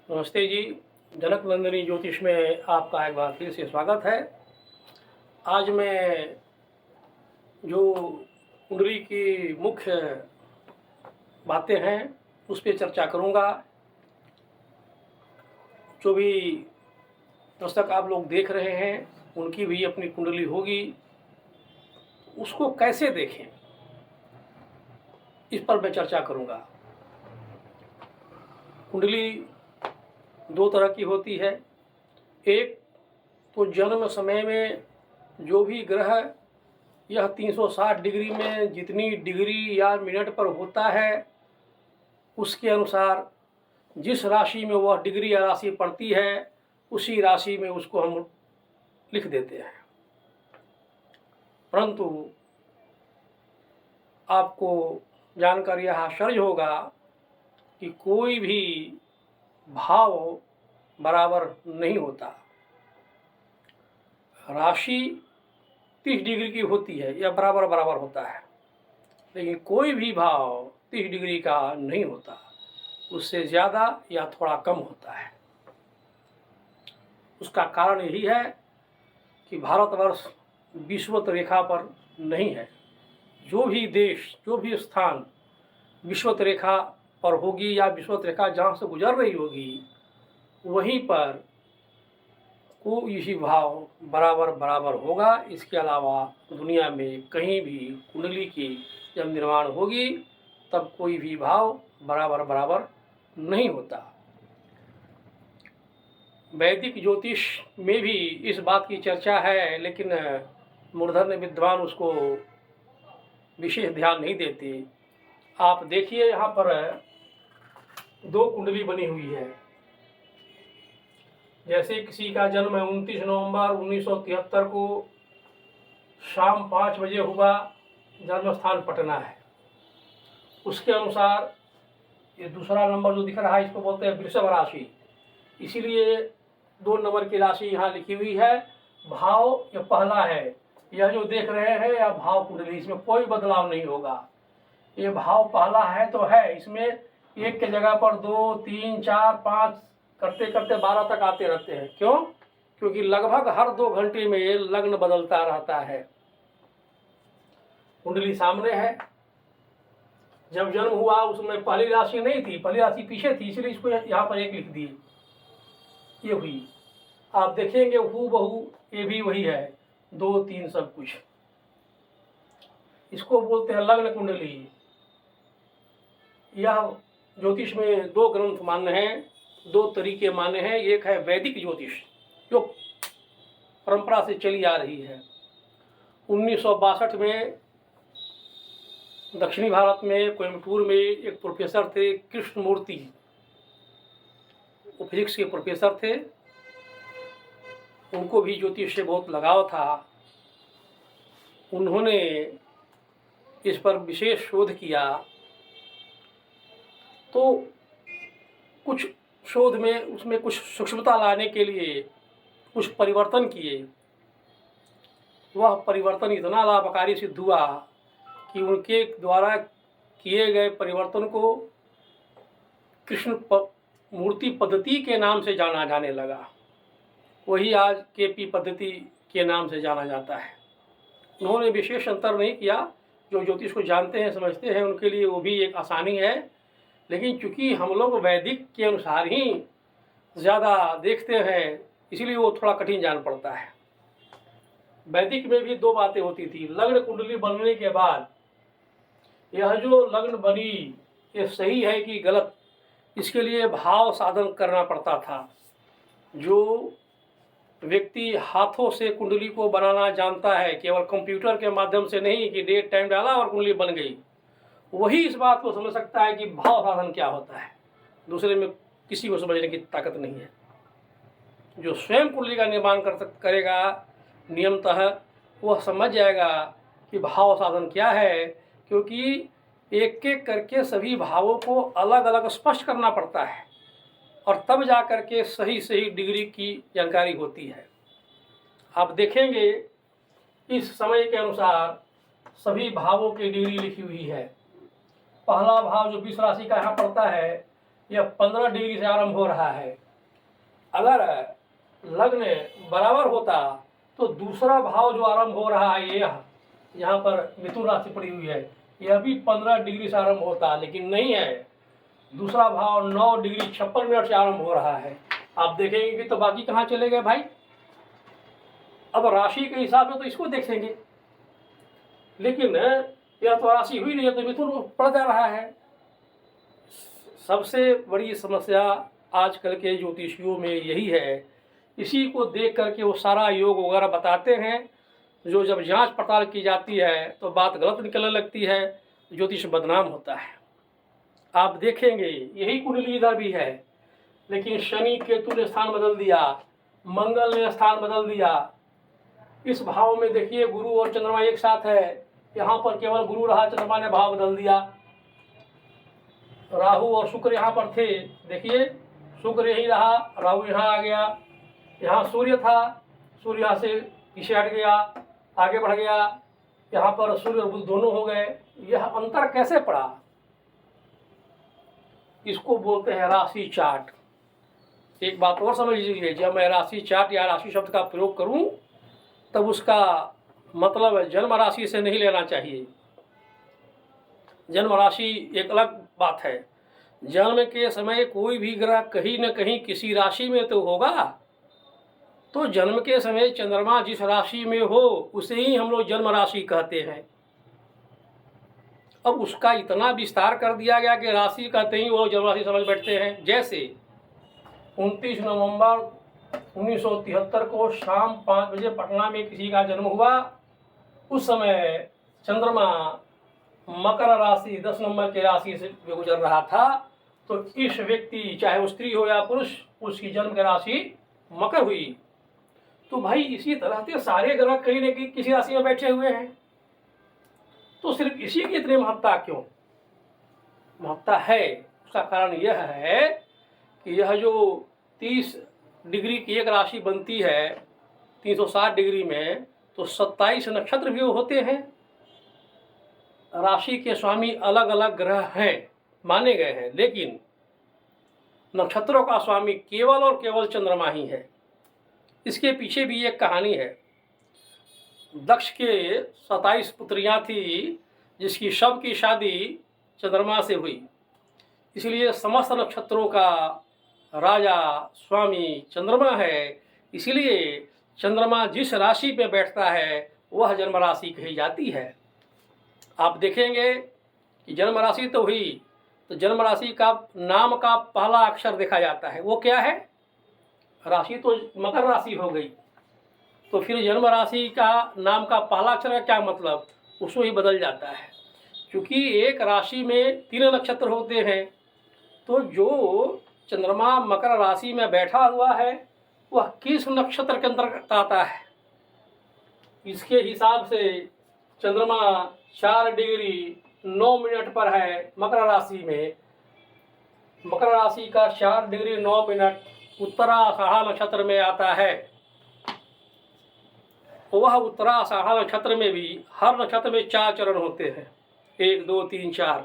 नमस्ते जी। जनक नंदिनी ज्योतिष में आपका एक बार फिर से स्वागत है। आज मैं जो कुंडली की मुख्य बातें हैं उस पर चर्चा करूंगा। जो भी दर्शक आप लोग देख रहे हैं उनकी भी अपनी कुंडली होगी, उसको कैसे देखें इस पर मैं चर्चा करूंगा। कुंडली दो तरह की होती है। एक तो जन्म समय में जो भी ग्रह यह 360 डिग्री में जितनी डिग्री या मिनट पर होता है उसके अनुसार जिस राशि में वह डिग्री या राशि पड़ती है उसी राशि में उसको हम लिख देते हैं। परंतु आपको जानकर यह आश्चर्य होगा कि कोई भी भाव बराबर नहीं होता। राशि 30 डिग्री की होती है, यह बराबर बराबर होता है, लेकिन कोई भी भाव 30 डिग्री का नहीं होता, उससे ज़्यादा या थोड़ा कम होता है। उसका कारण यही है कि भारतवर्ष विषुवत रेखा पर नहीं है। जो भी देश, जो भी स्थान विषुवत रेखा पर होगी या विषुवत रेखा जहाँ से गुजर रही होगी वहीं पर कोई इसी भाव बराबर बराबर होगा। इसके अलावा दुनिया में कहीं भी कुंडली की जब निर्माण होगी तब कोई भी भाव बराबर बराबर नहीं होता। वैदिक ज्योतिष में भी इस बात की चर्चा है, लेकिन मूर्धन्य विद्वान उसको विशेष ध्यान नहीं देते। आप देखिए, यहाँ पर दो कुंडली बनी हुई है। जैसे किसी का जन्म 29 नवंबर 1973 को शाम 5 बजे हुआ, जन्म स्थान पटना है। उसके अनुसार ये दूसरा नंबर जो दिख रहा है इसको बोलते हैं वृषभ राशि, इसीलिए 2 नंबर की राशि यहाँ लिखी हुई है। भाव ये पहला है, यह जो देख रहे हैं यह भाव कुंडली, इसमें कोई बदलाव नहीं होगा। ये भाव पहला है तो है, इसमें एक के जगह पर 2, 3, 4, 5 करते करते 12 तक आते रहते हैं। क्यों? क्योंकि लगभग हर 2 घंटे में ये लग्न बदलता रहता है। कुंडली सामने है। जब जन्म हुआ उसमें पहली राशि नहीं थी, पहली राशि पीछे थी, इसलिए इसको यहाँ पर एक लिख दी, ये हुई। आप देखेंगे हूबहू ये भी वही है, 2, 3 सब कुछ। इसको बोलते हैं लग्न कुंडली। यह ज्योतिष में 2 ग्रंथ मान्य हैं, 2 तरीके मान्य हैं। एक है वैदिक ज्योतिष जो परंपरा से चली आ रही है। 1962 में दक्षिणी भारत में कोयम्बटूर में एक प्रोफेसर थे कृष्णमूर्ति, वो फिजिक्स के प्रोफेसर थे। उनको भी ज्योतिष से बहुत लगाव था। उन्होंने इस पर विशेष शोध किया, तो कुछ शोध में उसमें कुछ सूक्ष्मता लाने के लिए कुछ परिवर्तन किए। वह परिवर्तन इतना लाभकारी सिद्ध हुआ कि उनके द्वारा किए गए परिवर्तन को कृष्ण मूर्ति पद्धति के नाम से जाना जाने लगा। वही आज केपी पद्धति के नाम से जाना जाता है। उन्होंने विशेष अंतर नहीं किया। जो ज्योतिष को जानते हैं, समझते हैं, उनके लिए वो भी एक आसानी है। लेकिन चूँकि हम लोग वैदिक के अनुसार ही ज़्यादा देखते हैं, इसीलिए वो थोड़ा कठिन जान पड़ता है। वैदिक में भी 2 बातें होती थी। लग्न कुंडली बनने के बाद यह जो लग्न बनी ये सही है कि गलत, इसके लिए भाव साधन करना पड़ता था। जो व्यक्ति हाथों से कुंडली को बनाना जानता है, केवल कंप्यूटर के माध्यम से नहीं कि डेट टाइम डाला और कुंडली बन गई, वही इस बात को समझ सकता है कि भाव साधन क्या होता है। दूसरे में किसी को समझने की ताकत नहीं है। जो स्वयं कुंडली का निर्माण करेगा नियमतः, वह समझ जाएगा कि भाव साधन क्या है, क्योंकि एक एक करके सभी भावों को अलग अलग स्पष्ट करना पड़ता है और तब जा करके सही सही डिग्री की जानकारी होती है। आप देखेंगे इस समय के अनुसार सभी भावों की डिग्री लिखी हुई है। पहला भाव जो 20 राशि का यहाँ पड़ता है, यह 15 डिग्री से आरंभ हो रहा है। अगर लग्न बराबर होता तो दूसरा भाव जो आरंभ हो रहा है, यह यहाँ पर मिथुन राशि पड़ी हुई है, यह भी 15 डिग्री से आरंभ होता, लेकिन नहीं है। दूसरा भाव 9 डिग्री 56 मिनट से आरंभ हो रहा है। आप देखेंगे कि तो बाकी कहाँ चले गए भाई। अब राशि के हिसाब से तो इसको देखेंगे, लेकिन यह तो राशि हुई नहीं है, तो मिथुन पड़ जा रहा है। सबसे बड़ी समस्या आजकल के ज्योतिषियों में यही है। इसी को देख करके वो सारा योग वगैरह बताते हैं, जो जब जांच पड़ताल की जाती है तो बात गलत निकलने लगती है, ज्योतिष बदनाम होता है। आप देखेंगे यही कुंडली इधर भी है, लेकिन शनि केतु ने स्थान बदल दिया, मंगल ने स्थान बदल दिया। इस भाव में देखिए गुरु और चंद्रमा एक साथ है, यहाँ पर केवल गुरु रहा, चंद्रमा ने भाव बदल दिया। राहु और शुक्र यहाँ पर थे, देखिए शुक्र यही रहा, राहु यहाँ आ गया। यहाँ सूर्य था, सूर्य यहाँ से पीछे हट गया, आगे बढ़ गया। यहाँ पर सूर्य और बुध दोनों हो गए। यह अंतर कैसे पड़ा? इसको बोलते हैं राशि चार्ट। एक बात और समझ लीजिए, जब मैं राशि चार्ट या राशि शब्द का प्रयोग करूं तब उसका मतलब जन्म राशि से नहीं लेना चाहिए। जन्म राशि एक अलग बात है। जन्म के समय कोई भी ग्रह कहीं न कहीं किसी राशि में तो होगा, तो जन्म के समय चंद्रमा जिस राशि में हो उसे ही हम लोग जन्म राशि कहते हैं। अब उसका इतना विस्तार कर दिया गया कि राशि कहते ही वो जन्म राशि समझ बैठते हैं। जैसे 29 नवंबर 1973 को शाम 5 बजे पटना में किसी का जन्म हुआ। उस समय चंद्रमा मकर राशि 10 नंबर के राशि से गुजर रहा था, तो इस व्यक्ति चाहे वो स्त्री हो या पुरुष, उसकी जन्म की राशि मकर हुई। तो भाई इसी तरह से सारे ग्रह कहीं न कहीं किसी राशि में बैठे हुए हैं, तो सिर्फ इसी की इतनी महत्ता क्यों? महत्ता है, उसका कारण यह है कि यह जो 30 डिग्री की एक राशि बनती है 360 डिग्री में, तो 27 नक्षत्र भी होते हैं। राशि के स्वामी अलग अलग ग्रह हैं, माने गए हैं, लेकिन नक्षत्रों का स्वामी केवल और केवल चंद्रमा ही है। इसके पीछे भी एक कहानी है। दक्ष के 27 पुत्रियां थी, जिसकी सब की शादी चंद्रमा से हुई। इसलिए समस्त नक्षत्रों का राजा स्वामी चंद्रमा है। इसलिए चंद्रमा जिस राशि पे बैठता है वह जन्म राशि कही जाती है। आप देखेंगे कि जन्म राशि तो हुई, तो जन्म राशि का नाम का पहला अक्षर देखा जाता है, वो क्या है? राशि तो मकर राशि हो गई, तो फिर जन्म राशि का नाम का पहला अक्षर का क्या मतलब? उसको ही बदल जाता है। क्योंकि एक राशि में 3 नक्षत्र होते हैं, तो जो चंद्रमा मकर राशि में बैठा हुआ है वह किस नक्षत्र के अंतर्गत आता है, इसके हिसाब से चंद्रमा 4 डिग्री 9 मिनट पर है मकर राशि में। मकर राशि का 4 डिग्री 9 मिनट उत्तराषाढ़ नक्षत्र में आता है। वह उत्तराषाढ़ नक्षत्र में भी हर नक्षत्र में 4 चरण होते हैं, 1 2 3 4।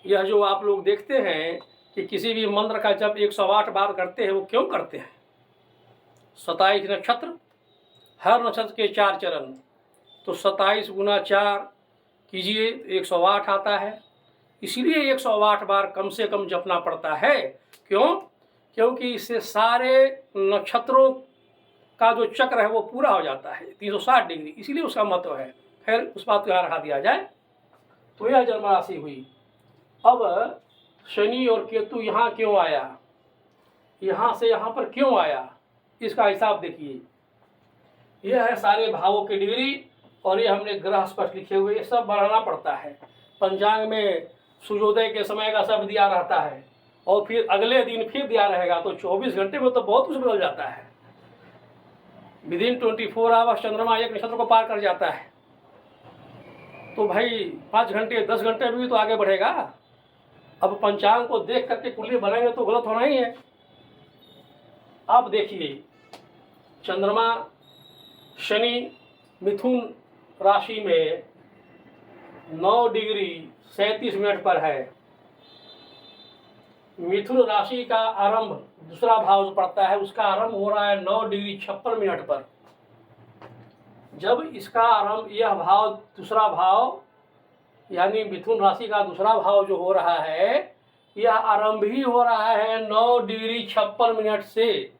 यह जो आप लोग देखते हैं कि किसी भी मंत्र का जब 108 बार करते हैं, वो क्यों करते हैं? 27 नक्षत्र, हर नक्षत्र के 4 चरण, तो 27 गुना 4 कीजिए, 108 आता है। इसलिए 108 बार कम से कम जपना पड़ता है। क्यों? क्योंकि इससे सारे नक्षत्रों का जो चक्र है वो पूरा हो जाता है 360 डिग्री, इसलिए उसका महत्व है। खैर उस बात को यहाँ रखा दिया जाए। तो यह जन्म राशि हुई। अब शनि और केतु यहाँ क्यों आया, यहाँ से यहाँ पर क्यों आया, इसका हिसाब देखिए। यह है सारे भावों की डिग्री, और ये हमने ग्रह स्पष्ट लिखे हुए, ये सब बढ़ाना पड़ता है। पंचांग में सूर्योदय के समय का सब दिया रहता है, और फिर अगले दिन फिर दिया रहेगा, तो 24 घंटे में तो बहुत कुछ बदल जाता है। विदिन 24 आवर्स चंद्रमा एक नक्षत्र को पार कर जाता है, तो भाई 5 घंटे 10 घंटे में भी तो आगे बढ़ेगा। अब पंचांग को देख करके कुंडली बनाएंगे तो गलत होना ही है। आप देखिए, चंद्रमा शनि मिथुन राशि में 9 डिग्री 37 मिनट पर है। मिथुन राशि का आरंभ दूसरा भाव जो पड़ता है उसका आरंभ हो रहा है 9 डिग्री 56 मिनट पर। जब इसका आरंभ, यह भाव दूसरा भाव यानी मिथुन राशि का दूसरा भाव जो हो रहा है, यह आरंभ ही हो रहा है 9 डिग्री 56 मिनट से।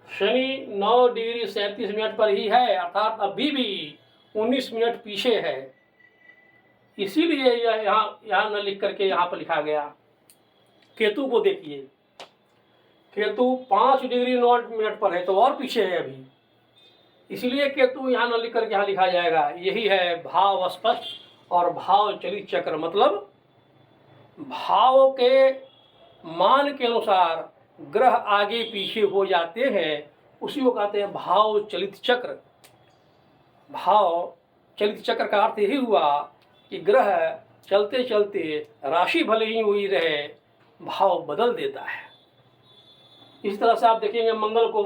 शनि 9 डिग्री 37 मिनट पर ही है, अर्थात अभी भी 19 मिनट पीछे है। इसीलिए यह यहाँ न लिख करके यहाँ पर लिखा गया। केतु को देखिए, केतु 5 डिग्री 9 मिनट पर है तो और पीछे है अभी, इसलिए केतु यहाँ न लिख करके यहाँ लिखा जाएगा। यही है भाव स्पष्ट और भाव चलित चक्र, मतलब भाव के मान के अनुसार ग्रह आगे पीछे हो जाते हैं, उसी को कहते हैं भाव चलित चक्र। भाव चलित चक्र का अर्थ यही हुआ कि ग्रह चलते चलते राशि भले ही हुई रहे, भाव बदल देता है। इस तरह से आप देखेंगे मंगल को,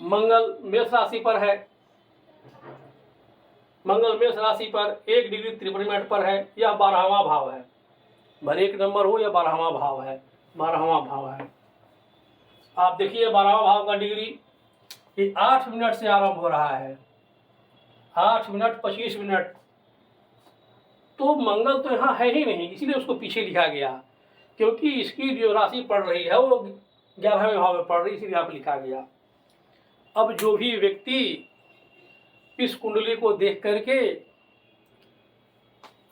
मंगल मेष राशि पर है, मंगल मेष राशि पर 1 डिग्री 53 मिनट पर है। यह 12वां भाव है, भले 1 नंबर हो या 12वां भाव है, 12वां भाव है। आप देखिए 12वां भाव का डिग्री कि 8 मिनट से आरंभ हो रहा है, 8 मिनट 25 मिनट। तो मंगल तो यहाँ है ही नहीं, इसीलिए उसको पीछे लिखा गया, क्योंकि इसकी जो राशि पड़ रही है वो 11वें भाव में पड़ रही, इसीलिए यहाँ पर लिखा गया। अब जो भी व्यक्ति इस कुंडली को देख करके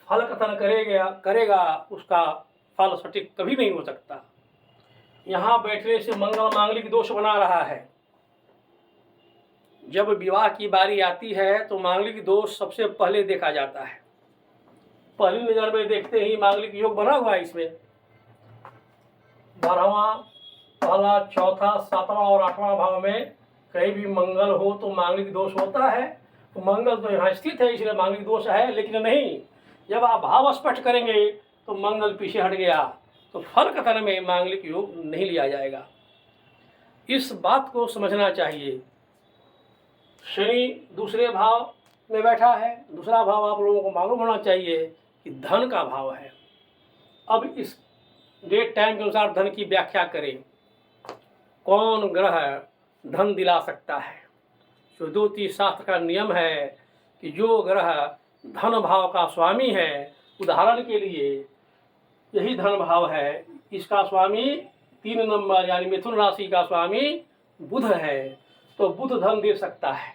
फल कथन करेगा उसका फल सटीक कभी नहीं हो सकता। यहाँ बैठने से मंगल मांगलिक दोष बना रहा है। जब विवाह की बारी आती है तो मांगलिक दोष सबसे पहले देखा जाता है। पहली नजर में देखते ही मांगलिक योग बना हुआ है इसमें। 12वां, पहला, चौथा, 7वां और 8वां भाव में कहीं भी मंगल हो तो मांगलिक दोष होता है। तो मंगल तो यहाँ स्थित है, इसलिए मांगलिक दोष है। लेकिन नहीं, जब आप भाव स्पष्ट करेंगे तो मंगल पीछे हट गया, तो फल कथन में मांगलिक योग नहीं लिया जाएगा। इस बात को समझना चाहिए। शनि दूसरे भाव में बैठा है, दूसरा भाव आप लोगों को मालूम होना चाहिए कि धन का भाव है। अब इस डेट टाइम के अनुसार धन की व्याख्या करें। कौन ग्रह धन दिला सकता है? जो ज्योतिष शास्त्र का नियम है कि जो ग्रह धन भाव का स्वामी है, उदाहरण के लिए यही धन भाव है, इसका स्वामी 3 नंबर यानी मिथुन राशि का स्वामी बुध है, तो बुध धन दे सकता है।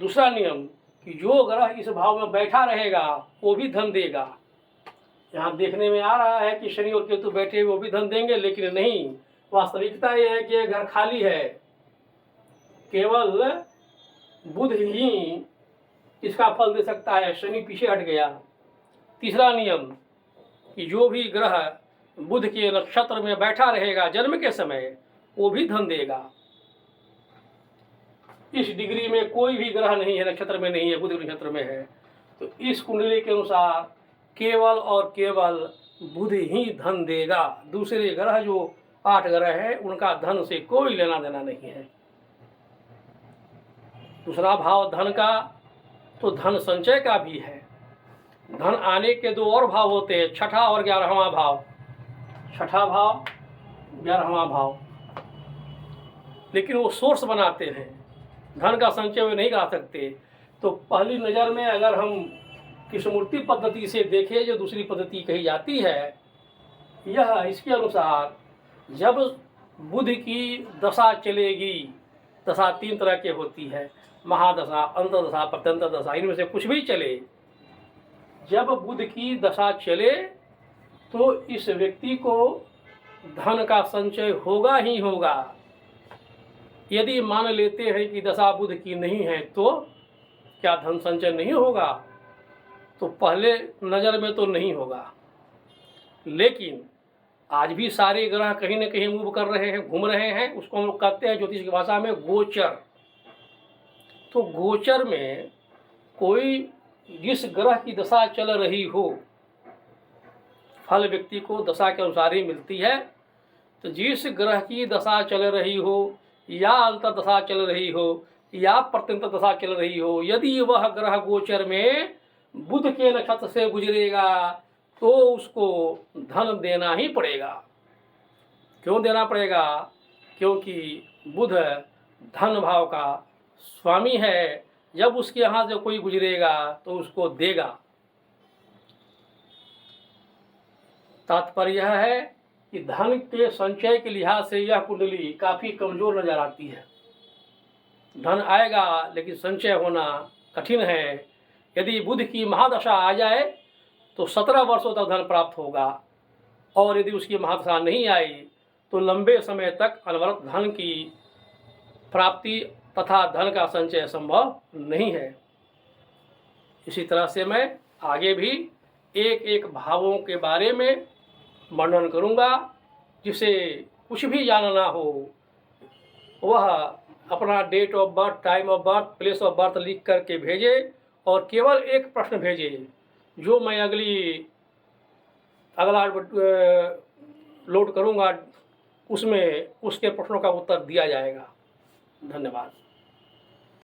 दूसरा नियम कि जो ग्रह इस भाव में बैठा रहेगा वो भी धन देगा। यहाँ देखने में आ रहा है कि शनि और केतु बैठे वो भी धन देंगे, लेकिन नहीं, वास्तविकता यह है कि घर खाली है, केवल बुध ही इसका फल दे सकता है, शनि पीछे हट गया। तीसरा नियम कि जो भी ग्रह बुध के नक्षत्र में बैठा रहेगा जन्म के समय, वो भी धन देगा। इस डिग्री में कोई भी ग्रह नहीं है, नक्षत्र में नहीं है, बुध नक्षत्र में है, तो इस कुंडली के अनुसार केवल और केवल बुध ही धन देगा। दूसरे ग्रह जो 8 ग्रह हैं उनका धन से कोई लेना देना नहीं है। दूसरा भाव धन का तो धन संचय का भी है। धन आने के 2 और भाव होते हैं, छठा और 11वां भाव। छठा भाव 11वां भाव, लेकिन वो सोर्स बनाते हैं, धन का संचय वे नहीं करा सकते। तो पहली नज़र में अगर हम कृष्णमूर्ति पद्धति से देखें, जो दूसरी पद्धति कही जाती है, यह इसके अनुसार जब बुध की दशा चलेगी, दशा 3 तरह के होती है, महादशा, अंतर्दशा, प्रत्यंतर दशा, इनमें से कुछ भी चले। जब बुध की दशा चले तो इस व्यक्ति को धन का संचय होगा ही होगा। यदि मान लेते हैं कि दशा बुध की नहीं है तो क्या धन संचय नहीं होगा? तो पहले नज़र में तो नहीं होगा, लेकिन आज भी सारे ग्रह कहीं न कहीं मूव कर रहे हैं, घूम रहे हैं। उसको हम लोग कहते हैं ज्योतिष की भाषा में गोचर। तो गोचर में कोई जिस ग्रह की दशा चल रही हो, फल व्यक्ति को दशा के अनुसार ही मिलती है। तो जिस ग्रह की दशा चल रही हो, या अंतर दशा चल रही हो, या प्रत्यंतर दशा चल रही हो, यदि वह ग्रह गोचर में बुध के नक्षत्र से गुजरेगा तो उसको धन देना ही पड़ेगा। क्यों देना पड़ेगा? क्योंकि बुध धन भाव का स्वामी है। जब उसके यहाँ से कोई गुजरेगा तो उसको देगा। तात्पर्य यह है कि धन के संचय के लिहाज से यह कुंडली काफ़ी कमज़ोर नज़र आती है। धन आएगा लेकिन संचय होना कठिन है। यदि बुध की महादशा आ जाए तो 17 वर्षों तक धन प्राप्त होगा, और यदि उसकी महादशा नहीं आई तो लंबे समय तक अनवरत धन की प्राप्ति तथा धन का संचय संभव नहीं है। इसी तरह से मैं आगे भी एक एक भावों के बारे में वर्णन करूंगा। जिसे कुछ भी जानना हो वह अपना date of birth, time of birth, place of birth लिख करके भेजे, और केवल एक प्रश्न भेजे जो मैं अगला लोड करूंगा, उसमें उसके प्रश्नों का उत्तर दिया जाएगा। धन्यवाद।